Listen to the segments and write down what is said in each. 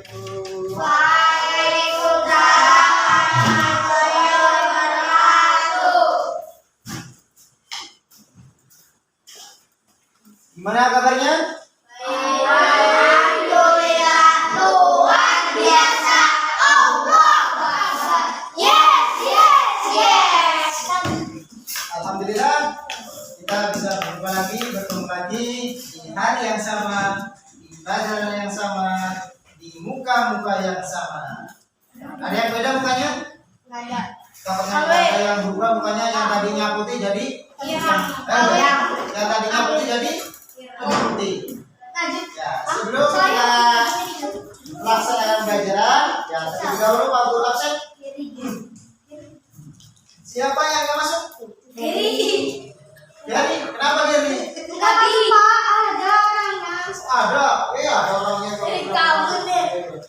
Assalamualaikum. Waalaikumsalam warahmatullahi wabarakatuh. Gimana kabarnya? Alhamdulillah, luar biasa. Allah Akbar. Yes, yes, yes. Alhamdulillah kita bisa bertemu lagi di hari yang sama, di pelajaran yang sama, di muka-muka yang sama. Ada yang beda mukanya? Nggak ada. Ada yang berubah mukanya, yang tadinya putih jadi yang tadinya putih jadi putih. Ya, sebelum kita melaksanakan pelajaran, ya terlebih dahulu Pak Guru absen. Siapa yang nggak masuk? Geri. Geri, kenapa Geri? Tadi Pak ada orangnya. Ada, ada orangnya. Geri kabur deh.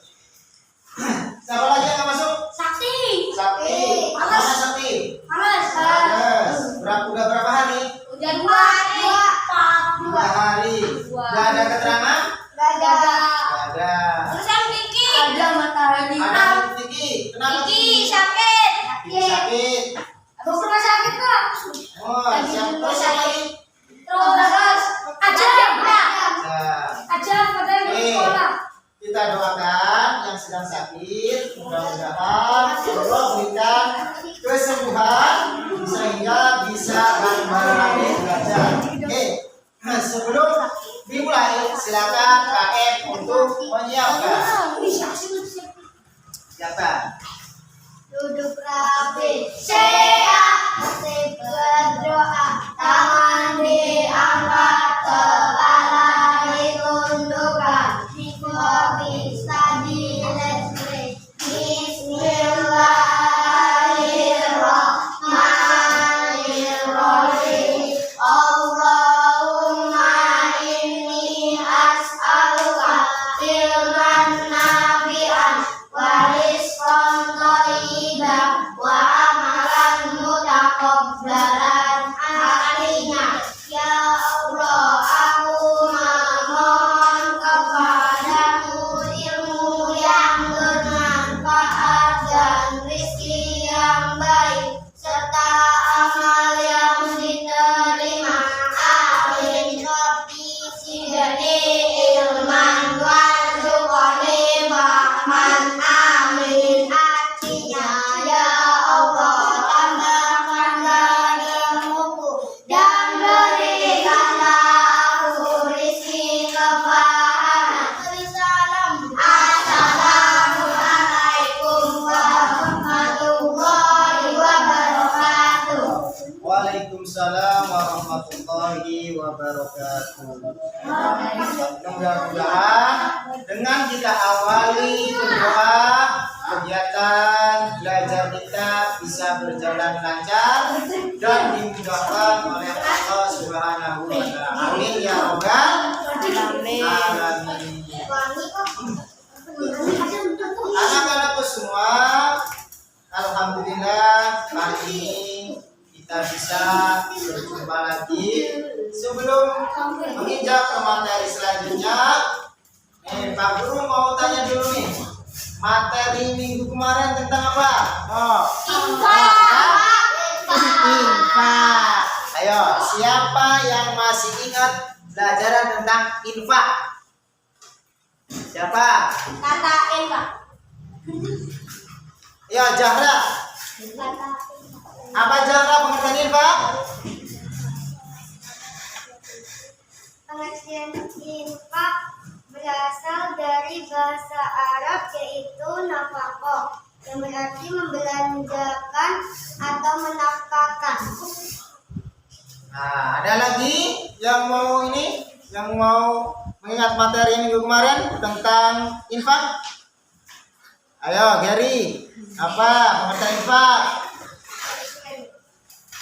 Siapa lagi yang nggak masuk? Sakti. Sakti. Mana Sakti? Males. Udah berapa hari? Udah 2 hari. 2 hari. Gak ada keterangan? Gak ada. Gak ada. Terus yang Kiki. Ada matahari. Ada Kiki. Kenapa Kiki sakit. sakit? Habis rumah sakit Pak. Oh, siapa lagi? Terus aja. Nah, Aja katanya di sekolah. kita doakan yang sedang sakit, mudah-mudahan Allah berikan kesembuhan sehingga bisa kembali lagi belajar. Oke, sebelum dimulai silakan KM untuk menyiapkan. Siapa? Duduk rapi, siap, masih berdoa, tangan diangkat, kepala ditundukkan, bisa dilestri. Bismillahirrahmanirrahim. Allahumma inni as'aluka ilman nafi'an wa rizqan thayyiban wa amalan mutaqabbalan. Artinya, ya Allah, aku memohon kepadamu ilmu yang bermanfaat dan rezeki yang baik serta amal yang diterima. Amin. Rabbi zidni ilman warzuqni fahman. Amin. Artinya, ya Allah, tambahkanlah ilmuku dan berikanlah aku rezeki kefahaman. Assalamualaikum warahmatullahi wabarakatuh. Waalaikumsalam warahmatullahi wabarakatuh. Mudah-mudahan dengan kita awali berdoa, kegiatan belajar kita bisa berjalan lancar dan dimudahkan oleh Allah Subhanahu wa Ta'ala. Amin ya rabbal alamin. Anak-anakku semua, alhamdulillah hari ini kita bisa berjumpa lagi. Sebelum menginjak ke materi selanjutnya, Pak Guru mau tanya dulu nih, materi minggu kemarin tentang apa? Infak. Ayo, siapa yang masih ingat pelajaran tentang infak? Siapa? Katain Pak. Ya, Zahra. Apa Zahra pengertian infak? Pengertian infak berasal dari bahasa Arab yaitu nafaqah, yang berarti membelanjakan atau menafkahkan. Nah, ada lagi yang mau mengingat materi minggu kemarin tentang infak? Ayo, Gary. Apa pengertian infak?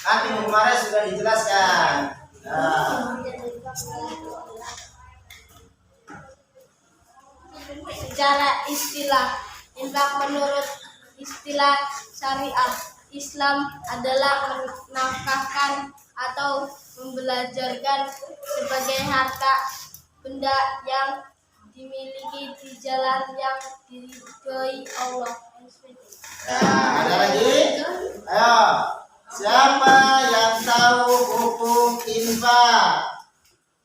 Kan minggu kemarin sudah dijelaskan. Nah, secara istilah, infak menurut istilah syariah Islam adalah menafkahkan atau membelajarkan sebagai harta benda yang dimiliki di jalan yang diridhoi Allah. Nah, ada lagi? Ayo, siapa yang tahu hukum infak?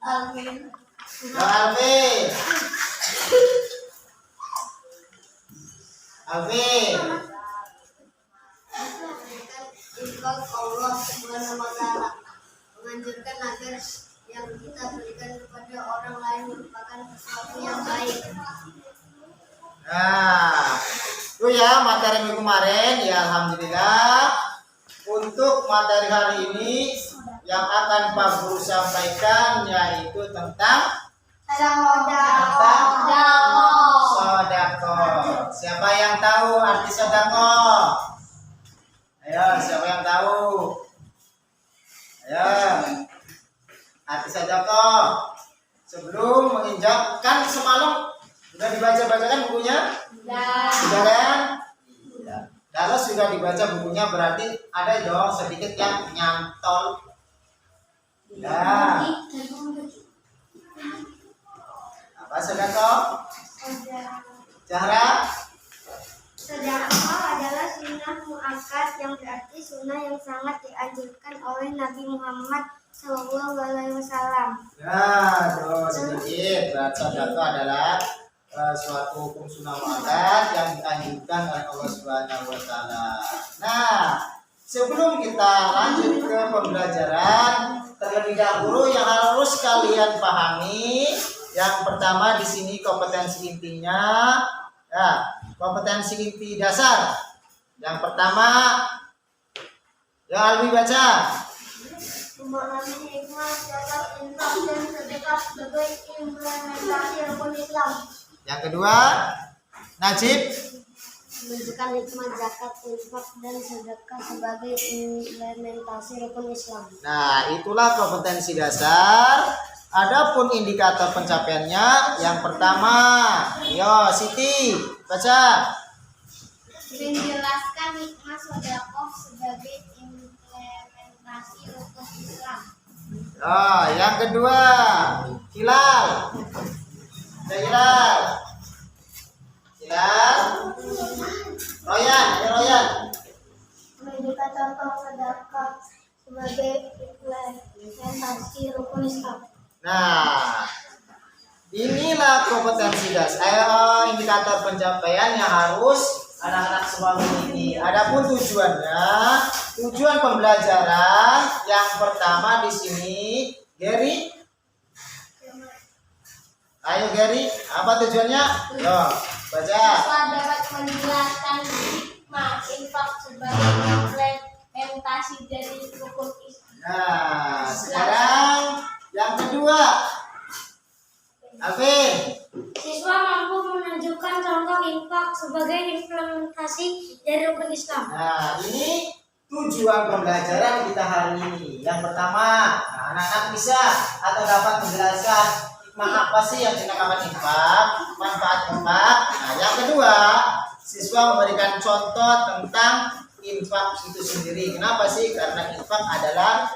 Amin. Ya, Alvin. Alvin. Infak Allah Subhanahu wa taala menganjurkan agar yang kita berikan kepada orang lain merupakan sesuatu yang baik. Nah, itu ya materi minggu kemarin. Ya, alhamdulillah. Untuk materi hari ini yang akan Pak Guru sampaikan yaitu tentang sodako. Siapa yang tahu arti sodako? Ayo, siapa yang tahu? Ayo, arti sodako. Sebelum menginjak, kan semalam sudah dibaca-bacakan bukunya? Sudah kan? Iya. Kalau sudah dibaca bukunya berarti ada dong sedikit yang nyantol. Ya. Apa sodako? Cara? Sedekah adalah sunnah muakkad yang berarti sunnah yang sangat dianjurkan oleh Nabi Muhammad SAW. Ya, tuh sedikit. Sodako adalah suatu hukum sunnah muakkad yang dianjurkan oleh Allah Subhanahu wa taala. Nah, sebelum kita lanjut ke pembelajaran, terlebih dahulu yang harus kalian pahami, yang pertama di sini kompetensi intinya, ya, kompetensi inti dasar. Yang pertama, ya Alwi baca. Memahami hikmah zakat, infak, dan sedekah sebagai implementasi rukun Islam. Yang kedua, Najib. Menunjukkan hikmah zakat, infak, dan sedekah sebagai implementasi rukun Islam. Nah, itulah kompetensi dasar. Adapun indikator pencapaiannya, yang pertama, yo Siti baca. Menjelaskan hikmah sedekah sebagai implementasi rukun Islam. Oh, yang kedua, Hilal. Hilal. Hilal. Royan, ya Royan. Menunjukkan contoh sedekah sebagai implementasi rukun Islam. Nah, inilah kompetensi dasar, indikator pencapaian yang harus anak-anak semua memiliki. Adapun tujuannya, tujuan pembelajaran yang pertama di sini, Gary. Ayo Gary, apa tujuannya? Yo, baca. Siswa dapat menjelaskan hikmah infak sebagai implementasi dari rukun Islam. Nah, sekarang yang kedua, Alvin. Siswa mampu menunjukkan contoh infak sebagai implementasi dari rukun Islam. Nah, ini tujuan pembelajaran kita hari ini. Yang pertama, nah, anak-anak bisa atau dapat menjelaskan hikmah apa sih yang dinamakan infak, manfaat infak. Nah, yang kedua, siswa memberikan contoh tentang infak itu sendiri. Kenapa sih? Karena infak adalah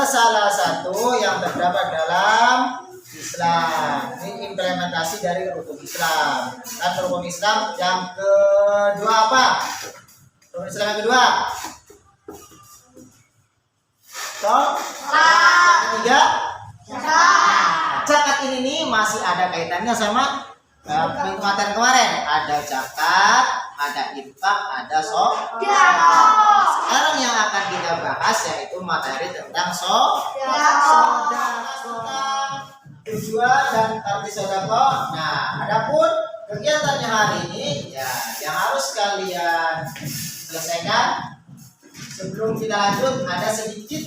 salah satu yang terdapat dalam Islam. Ini implementasi dari rukun Islam. Dan rukun Islam yang kedua apa? Rukun Islam yang kedua. Yang ketiga. Nah, zakat ini nih masih ada kaitannya sama materi kemarin. Ada zakat, ada infak, ada sedekah. Sekarang yang akan kita bahas yaitu materi tentang sedekah. Tujuan dan arti sedekah. Nah, adapun kegiatannya hari ini ya yang harus kalian selesaikan. Sebelum kita lanjut, ada sedikit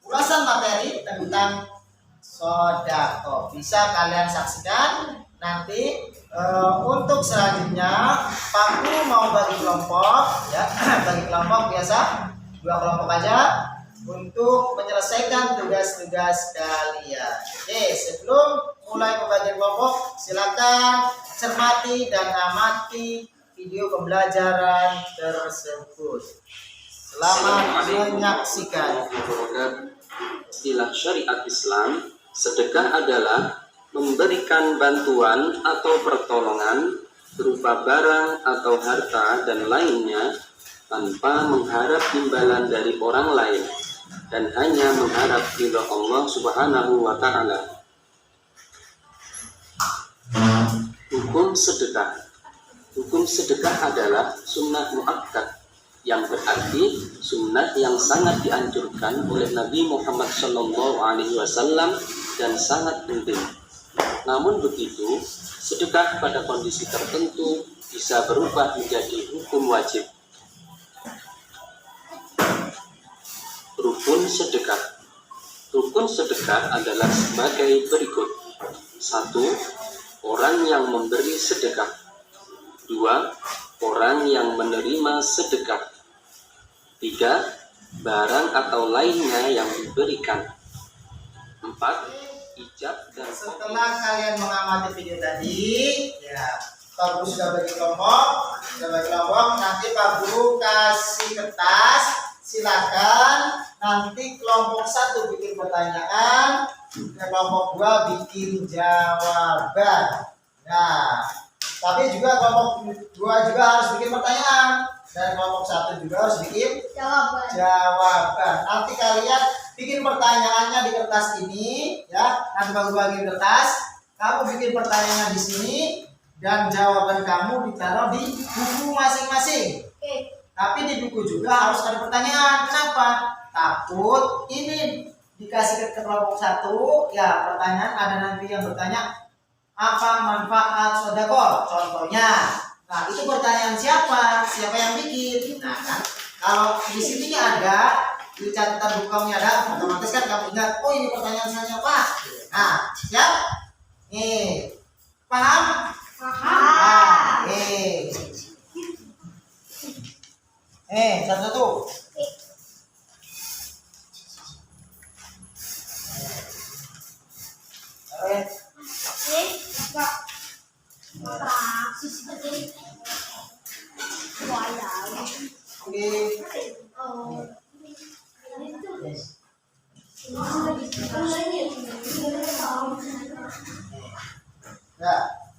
ulasan materi tentang sedekah. Bisa kalian saksikan nanti. Untuk selanjutnya, Pak Guru mau bagi kelompok, ya, bagi kelompok biasa 2 kelompok aja untuk menyelesaikan tugas-tugas kalian. Oke, sebelum mulai pembagian kelompok, silakan cermati dan amati video pembelajaran tersebut. Selamat menyaksikan. Istilah syariat Islam, sedekah adalah memberikan bantuan atau pertolongan berupa barang atau harta dan lainnya tanpa mengharap imbalan dari orang lain dan hanya mengharap ridha Allah Subhanahu wa Ta'ala. Hukum sedekah. Hukum sedekah adalah sunnah muakkad, yang berarti sunnah yang sangat dianjurkan oleh Nabi Muhammad SAW dan sangat penting. Namun begitu, sedekah pada kondisi tertentu bisa berubah menjadi hukum wajib. Rukun sedekah. Rukun sedekah adalah sebagai berikut. 1. Orang yang memberi sedekah. 2. Orang yang menerima sedekah. 3. Barang atau lainnya yang diberikan. 4. Ijab dan Setelah kalian mengamati video tadi, ya Pak Guru sudah bagi kelompok, nanti Pak Guru kasih kertas, silakan nanti kelompok 1 bikin pertanyaan, kelompok 2 bikin jawaban. Nah, tapi juga kelompok 2 juga harus bikin pertanyaan dan kelompok 1 juga harus bikin jawaban. Nanti kalian bikin pertanyaannya di kertas ini, ya. Nanti Pak Guru bagi kertas, kamu bikin pertanyaan di sini dan jawaban kamu ditaruh di buku masing-masing. Tapi di buku juga harus ada pertanyaan. Kenapa? Takut ini dikasih ke kelompok 1, ya pertanyaan ada nanti yang bertanya apa manfaat sedekah contohnya. Nah, itu pertanyaan siapa yang bikin. Nah, kan kalau di sini ada di catatan buku kamu ada, otomatis kan kamu ingat, oh ini pertanyaan saya Pak. Nah, siap? Nih, paham? Nah, satu-satu.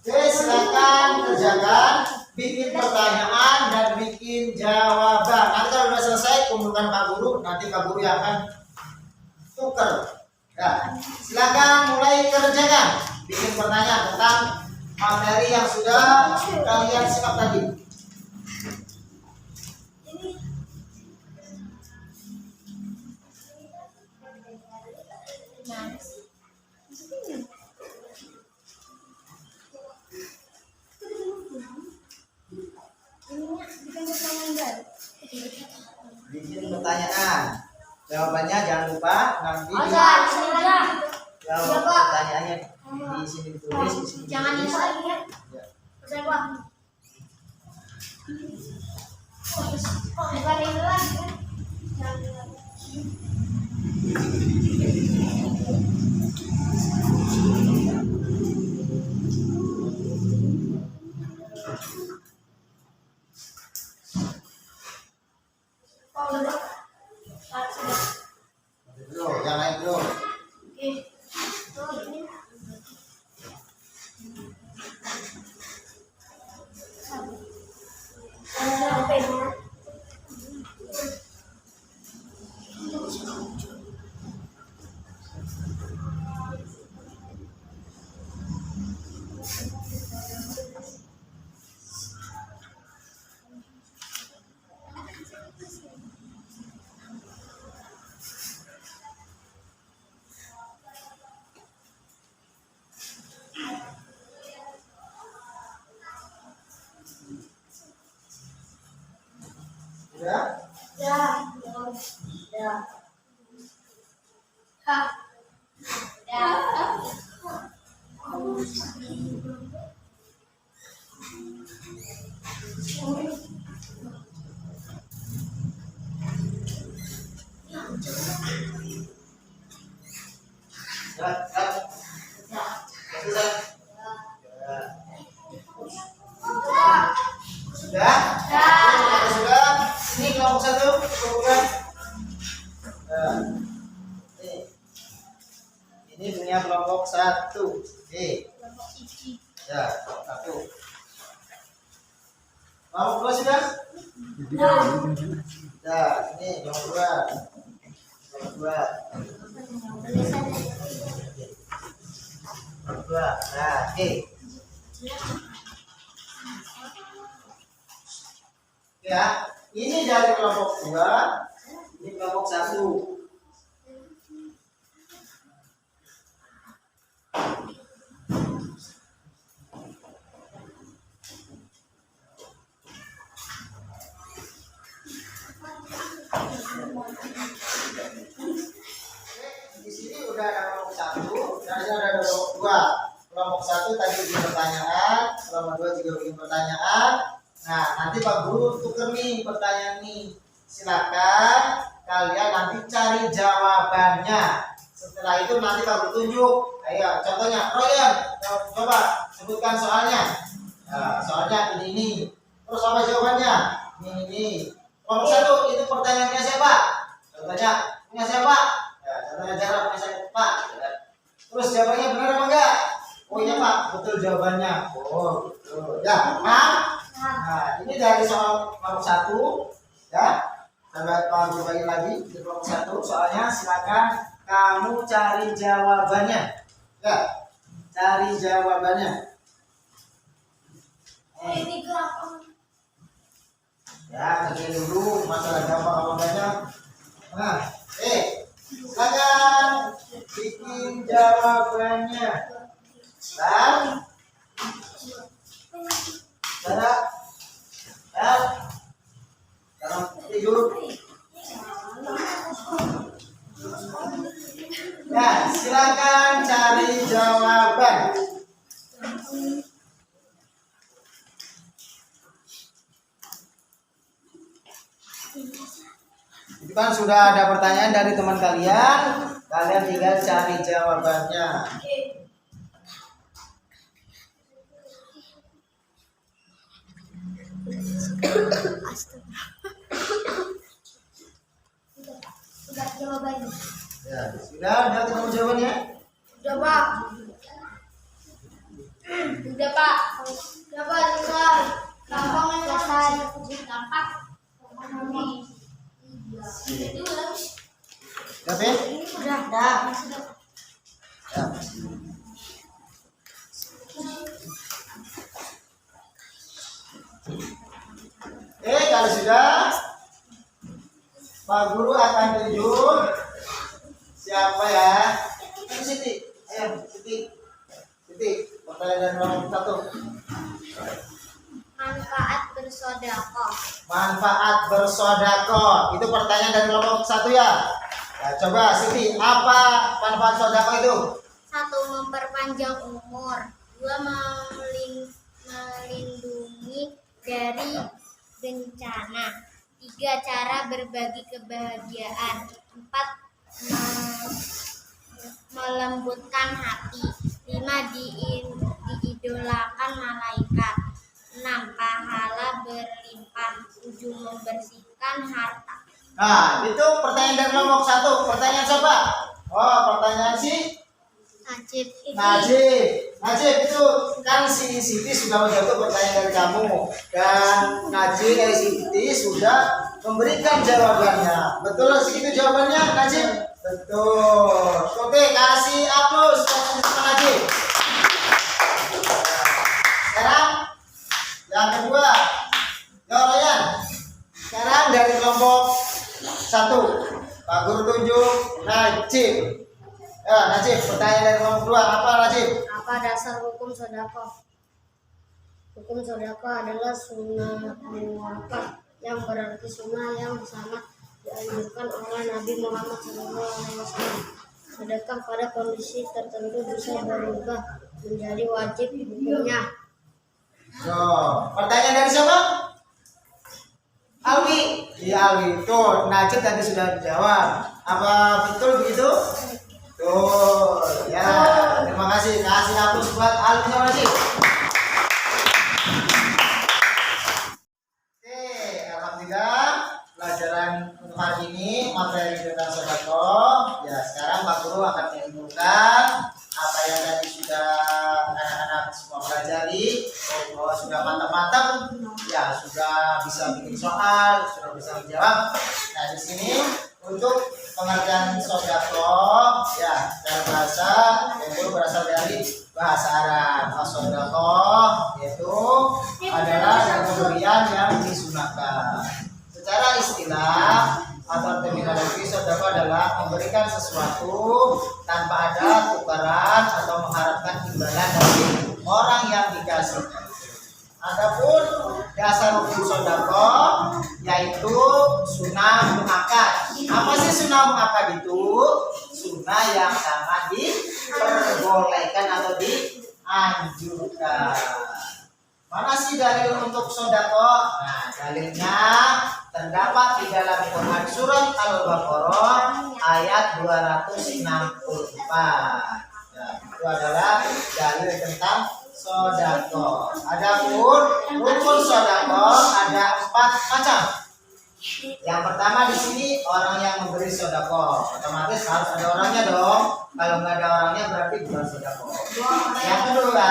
Oke, silakan kerjakan, bikin pertanyaan dan bikin jawaban. Nanti kalau sudah selesai kumpulkan Pak Guru, nanti Pak Guru yang akan tuker. Ya, silakan mulai kerjakan, bikin pertanyaan tentang materi yang sudah kalian simak tadi. Bikin pertanyaan, jawabannya jangan lupa nanti jawab pertanyaannya di sini ditulis, di sini Jangan ditulis. lagi ya. Ya. Bukan ini lagi kan? Bro, yang lain bro. Sudah? Sudah? Sudah? Ini kelompok 1 bukan? Ini punya kelompok kelompok 1. Oke. Ya, 1. Kelompok 2 sudah? Ya, ini kelompok 2. Kelompok 2. Kelompok 2. Nah, oke. Ya, ini dari kelompok 2, ini kelompok 1. Di sini udah ada kelompok 1, dan ada kelompok 2. Kelompok 1 tadi bikin pertanyaan, kelompok 2 juga bikin pertanyaan. Nah, nanti Pak Guru tuker nih pertanyaan nih. Silakan kalian nanti cari jawabannya. Setelah itu nanti Pak Guru tunjuk. Ayo, contohnya, Royan, coba sebutkan soalnya. Nah, soalnya ini. Terus apa jawabannya? Ini. Kelompok 1 itu pertanyaannya siapa? Contohnya, punya siapa? Ya, contohnya Jarod punya siapa? Terus jawabannya benar apa enggak? Oh iya Pak, betul jawabannya. Oh, betul. Ya, nah, ini dari soal kelompok 1, ya. Sahabat Pak Guru bagi lagi di kelompok 1 soalnya, silakan kamu cari jawabannya. Ya, cari jawabannya. Ini gampang. Ya, kerjain dulu masalah gampang apa banyak. Nah, silakan bikin jawabannya. Dan cara tidur. Ya, silakan cari jawaban. Itu kan sudah ada pertanyaan dari teman kalian, kalian tinggal cari jawabannya. Sudah jawabannya. Ya, sudah ketemu jawabannya? Udah Pak. Udah Pak. Udah Pak, selesai. Gampang selesai. Gampang. Udah, Fit? Udah. Ya. Kalau sudah, Pak Guru akan tunjuk siapa ya? Siti, ayo Siti, pertanyaan nomor 1. Manfaat bersedekah. Manfaat bersedekah. Itu pertanyaan dari kelompok 1 ya. Nah, coba Siti, apa manfaat sedekah itu? 1. Memperpanjang umur. 2. Melindungi dari bencana. 3. Cara berbagi kebahagiaan. 4. Melembutkan hati. 5. Diidolakan malaikat. 6. Pahala berlimpah. 7. Membersihkan harta. Nah, itu pertanyaan dari kelompok 1. Pertanyaan siapa? Oh, pertanyaan si Najib itu kan si Siti sudah menjawab pertanyaan dari kamu, dan Najib dari Siti sudah memberikan jawabannya. Betul segitu jawabannya, Najib? Betul. Oke, kasih aplaus untuk Najib. Sekarang yang kedua, Royan. Sekarang dari kelompok 1, Pak Guru tunjuk Najib. Ya, Najib, pertanyaan dari kelompok 2 apa, Najib? Apa dasar hukum sedekah? Hukum sedekah adalah sunnah muakkad, yang berarti sunnah yang sangat dianjurkan oleh Nabi Muhammad SAW. Sedekah pada kondisi tertentu bisa berubah menjadi wajib hukumnya. So, pertanyaan dari siapa? Alwi. Iya, Alwi. Tuh, Najib tadi sudah dijawab. Apa betul begitu? Tuh, ya. Terima kasih. Kasih aplaus buat Alwi sama Najib. Oke, alhamdulillah pelajaran untuk hari ini materi tentang sedekah. Ya, sekarang Pak Guru akan menunjukkan apa yang tadi sudah mantap-mantap, ya sudah bisa bikin soal, sudah bisa menjawab. Nah di sini untuk pengertian sodako, ya dalam bahasa yaitu berasal dari bahasa Arab. Sodako yaitu adalah pemberian yang disunahkan. Secara istilah atau terminologi, sodako adalah memberikan sesuatu tanpa ada tukaran atau mengharapkan imbalan dari orang yang dikasih. Adapun dasar hukum sodako yaitu sunnah muakkad. Apa sih sunnah muakkad itu? Sunnah yang sangat diperbolehkan atau dianjurkan. Mana sih dalil untuk sodako? Nah, dalilnya terdapat di dalam Quran surat Al-Baqarah ayat 264. Ya, itu adalah dalil tentang sodako. Adapun rukun sodako ada 4 macam. Yang pertama di sini orang yang memberi sodako, otomatis harus ada orangnya dong. Kalau nggak ada orangnya berarti bukan sodako. Yang kedua,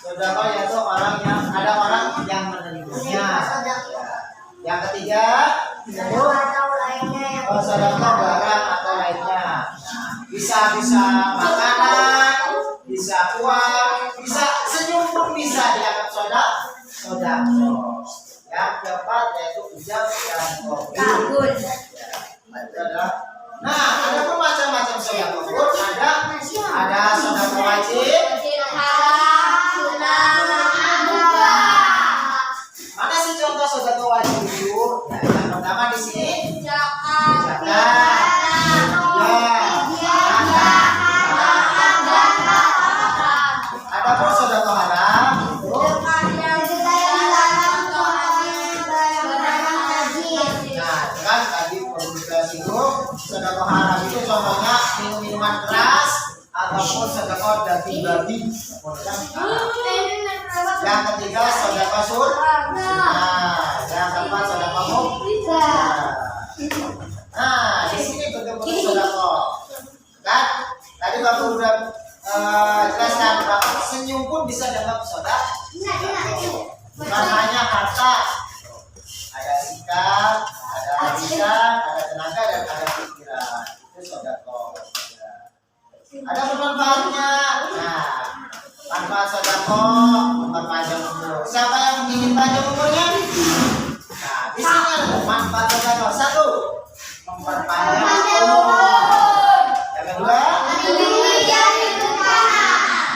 sodako yaitu ada orang yang menerimanya. Yang ketiga, itu sodako barang atau lainnya. Bisa makanan, bisa uang, bisa senyum pun bisa dianggap sodako. Yang keempat yaitu ijab dan kabul. Nah, ada pun macam-macam sodako pun ada sodako wajib. Mana sih contoh sodako wajib itu? Nah, yang pertama di sini zakat. Ada pun sodako haram itu. Nah, tadi publikasi itu sodako haram itu contohnya minuman keras ataupun sodako daging babi. Yang ketiga sodako sunnah. Yang keempat sodako mubah. Nah, di sini bentuk-bentuk sodako. Kan? Tadi Bapak udah jelaskan bahwa senyum pun bisa dianggap sodako. Bukan hanya harta. Ada sikap, ada lisan, ada tenaga, dan ada pikiran. Itu sodako. Ada bermanfaatnya. Nah, manfaat sodako memperpanjang umur. Siapa yang ingin panjang umurnya? Nah, di sini ada manfaat sodako. 1, memperpanjang umur. Yang kedua,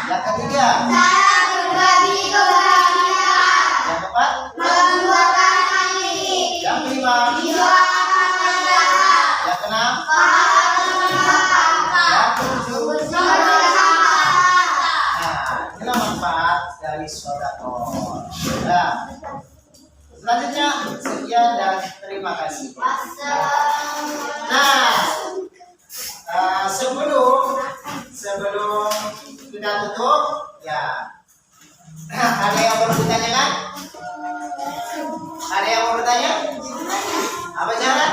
yang ketiga, yang keempat, yang kelima, yang keenam, yang ketujuh. Nah, inilah manfaat dari sodako. Nah, selanjutnya sekian dan terima kasih. Nah, sebelum kita tutup, ya ada yang mau bertanya kan? Ada yang mau bertanya? Apa cara?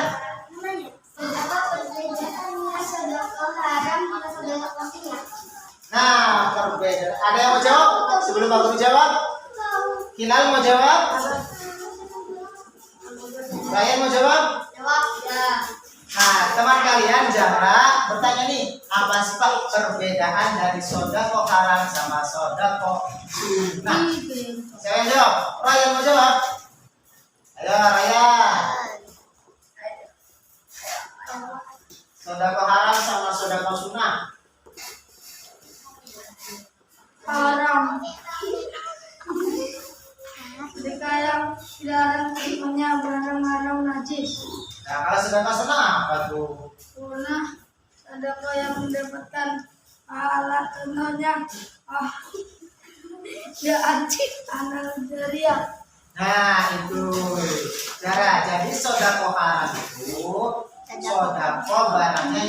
Nah, perbedaan. Ada yang mau jawab? Sebelum aku jawab, Hilal mau jawab? Ryan mau jawab? Nah, teman kalian Zahra bertanya nih, apa sih Pak perbedaan dari sodako haram sama sodako sunnah? Siapa yang jawab? Ryan mau jawab? Ayo Ryan. Sodako haram sama sodako sunnah. Haram. Mereka yang dilarang terimanya barang haram najis. Nah, kalau sodako sunnah apa tuh? Sunnah sedekah yang mendapatkan pahala, contohnya ya acik anak jariah. Nah, itu cara. Jadi sodako haram itu sodako barangnya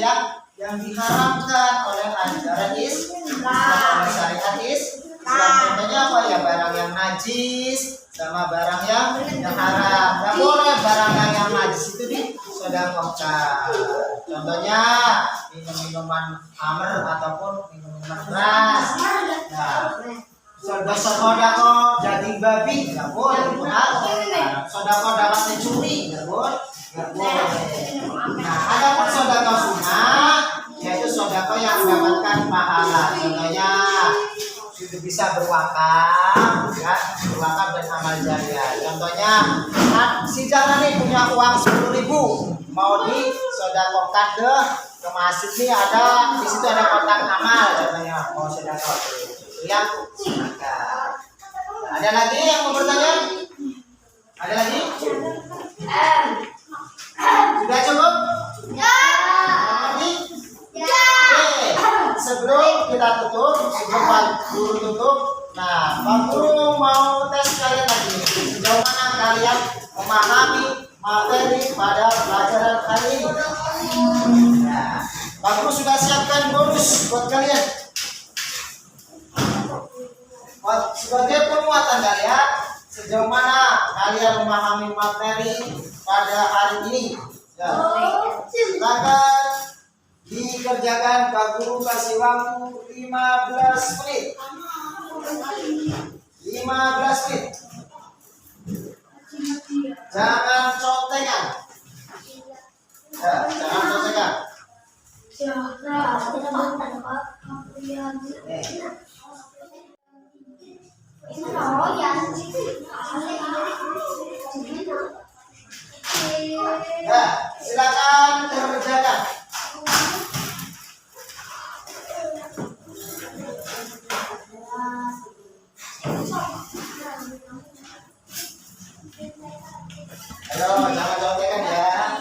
yang diharamkan oleh ajaran Islam, oleh syariat Islam. Contohnya apa ya? Barang yang najis sama barang yang haram. Nggak boleh barang yang najis itu disodakokan. Contohnya minuman khamr ataupun minuman keras. Nah, Sodako daging babi nggak boleh. Sodako dapat mencuri nggak boleh. Nah, ada pun sodako sunnah, yaitu sodako yang mendapatkan pahala. Contohnya itu bisa berwakaf, ya, berwakaf dan amal jariah. Contohnya, si Jana nih punya uang 10.000, mau disodakokan ke masjid nih, ada di situ ada kotak amal, contohnya mau sedekah. Yang ada lagi yang mau bertanya? Ada lagi? Sudah cukup? Lagi? Oke, sebelum kita tutup, sebelum Pak Guru tutup, nah Pak Guru mau tes kalian lagi. Sejauh mana kalian memahami materi pada pelajaran kali ini? Nah, Pak Guru sudah siapkan bonus buat kalian. Sebagai penguatan kalian, sejauh mana kalian memahami materi pada hari ini? Ya. Silakan dikerjakan, Pak Guru kasih waktu 15 menit. 15 menit. Jangan contekan. Ya, jangan contekan. Ya, silakan dikerjakan. Ayo, jangan contekan ya.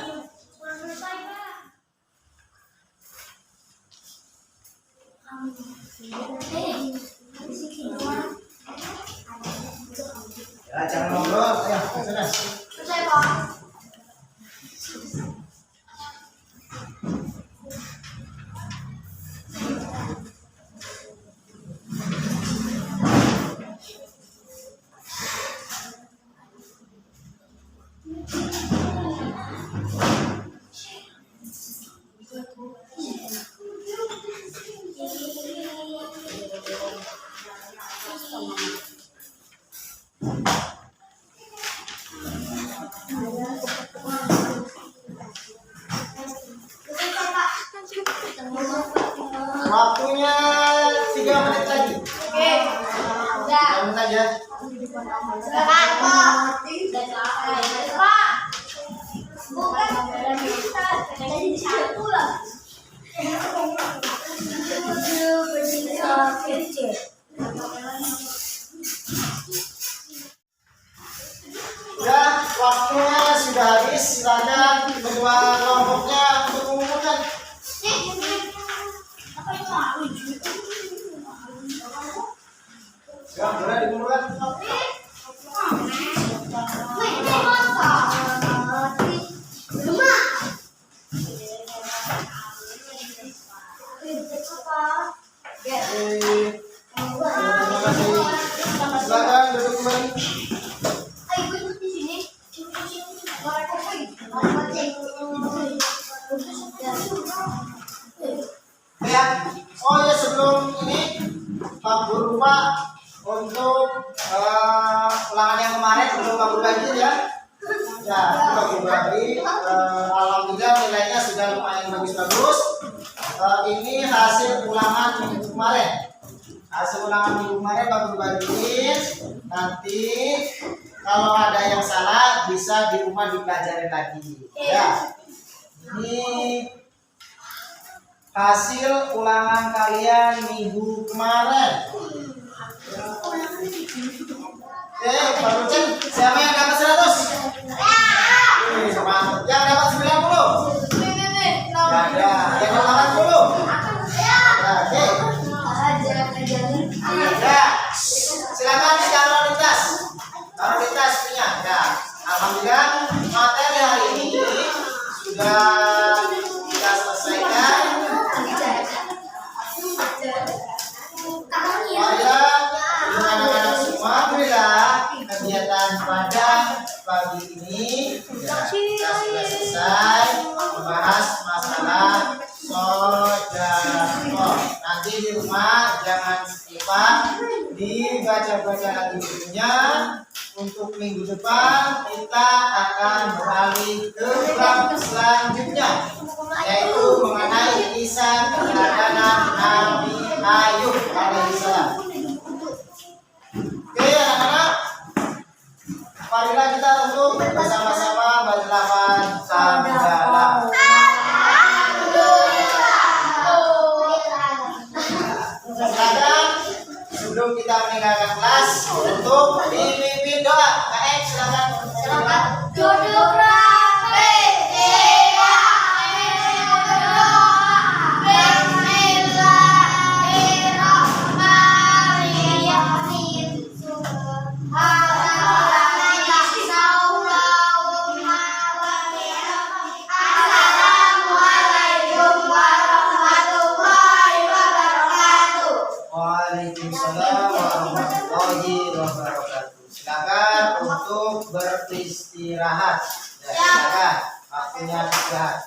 Ya, jangan ngobrol. Ya, sana. Selesai, Pak. Waktunya 3 menit lagi. Oke. Udah. 3 menit aja. Silakan, Pak. Pak. Bukan kita. Jadi satu lah. Ya, waktunya sudah habis. Silakan kedua kelompoknya untuk mengumpulkan. Ya, boleh dikumpulkan. Silakan duduk kembali. Ya, oh ya sebelum ini Pak Guru Pak untuk ulangan yang kemarin belum Pak Guru bagi ya. Ya, Pak Guru bagi. Alhamdulillah nilainya sudah lumayan bagus-bagus. Ini hasil ulangan minggu kemarin. Hasil ulangan minggu kemarin Pak Guru bagiin. Nanti kalau ada yang salah bisa di rumah dipelajarin lagi. Ya. Ini hasil ulangan kalian minggu kemarin. Pak Rucin, siapa yang dapat 100? Mantap. Yang dapat 90? Gak ada. Yang dapat 80? Ya, oke. Ya, silakan taruh di tas. Taruh di tas punya. Ya, alhamdulillah materi hari ini sudah kita selesaikan. Anak-anak semua, alhamdulillah kegiatan pada pagi ini ya, kita sudah selesai membahas masalah sodako. Nanti di rumah jangan lupa dibaca-baca lagi bukunya. Untuk minggu depan kita akan beralih ke bab selanjutnya, yaitu mengenai kisah keteladanan Nabi Ayub alaihissalam. Oke anak-anak, marilah kita untuk bersama-sama berlafaz hamdalah. Silakan sebelum kita meninggalkan kelas untuk dipimpin doa. Kak silakan. Silakan duduk rapi. Waalaikumsalam warahmatullahi wabarakatuh. Silakan untuk beristirahat. Ya, silakan. Waktunya istirahat.